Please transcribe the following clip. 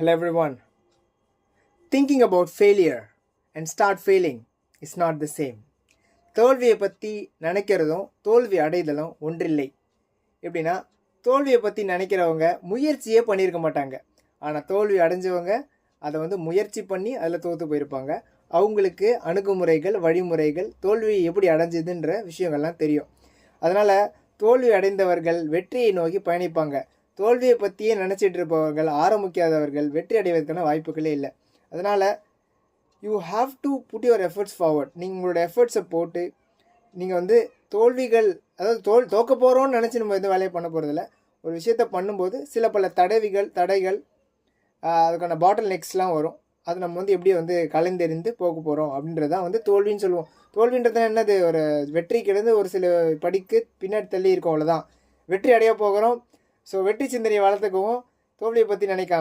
Hello everyone. Thinking about failure and start failing is not the same. தோல்வியை பற்றி நினைக்கிறதும் தோல்வி அடைதலும் ஒன்றில்லை. எப்படின்னா தோல்வியை பற்றி நினைக்கிறவங்க முயற்சியே பண்ணியிருக்க மாட்டாங்க. ஆனால் தோல்வி அடைஞ்சவங்க அதை முயற்சி பண்ணி அதில் தோற்று போயிருப்பாங்க. அவங்களுக்கு அணுகுமுறைகள், வழிமுறைகள், தோல்வியை எப்படி அடைஞ்சதுன்ற விஷயங்கள்லாம் தெரியும். அதனால் தோல்வி அடைந்தவர்கள் வெற்றியை நோக்கி பயணிப்பாங்க. தோல்வியை பற்றியே நினச்சிட்டு இருப்பவர்கள், ஆரம்பிக்காதவர்கள் வெற்றி அடைவதற்கான வாய்ப்புகளே இல்லை. அதனால் you have to put your efforts forward. நீங்கள் உங்களோட எஃபர்ட்ஸை போட்டு நீங்கள் தோல்விகள், அதாவது தோக்க போகிறோன்னு நினச்சி நம்ம எதுவும் வேலையை பண்ண போகிறதில்ல. ஒரு விஷயத்தை பண்ணும்போது சில பல தடைகள் அதுக்கான பாட்டில் நெக்ஸ்ட்லாம் வரும். அது நம்ம எப்படி கலைந்தெறிந்து போக போகிறோம் அப்படின்றதான் தோல்வின்னு சொல்லுவோம். தோல்வின்றது என்னது, ஒரு வெற்றிக்கிடந்து ஒரு சில படிக்கு பின்னாடி தள்ளி இருக்கோம், அவ்வளோதான். வெற்றி அடைய போகிறோம். ஸோ வெற்றி சிந்தனையை வளர்த்துக்குவோம், தோல்வியை பற்றி நினைக்காம.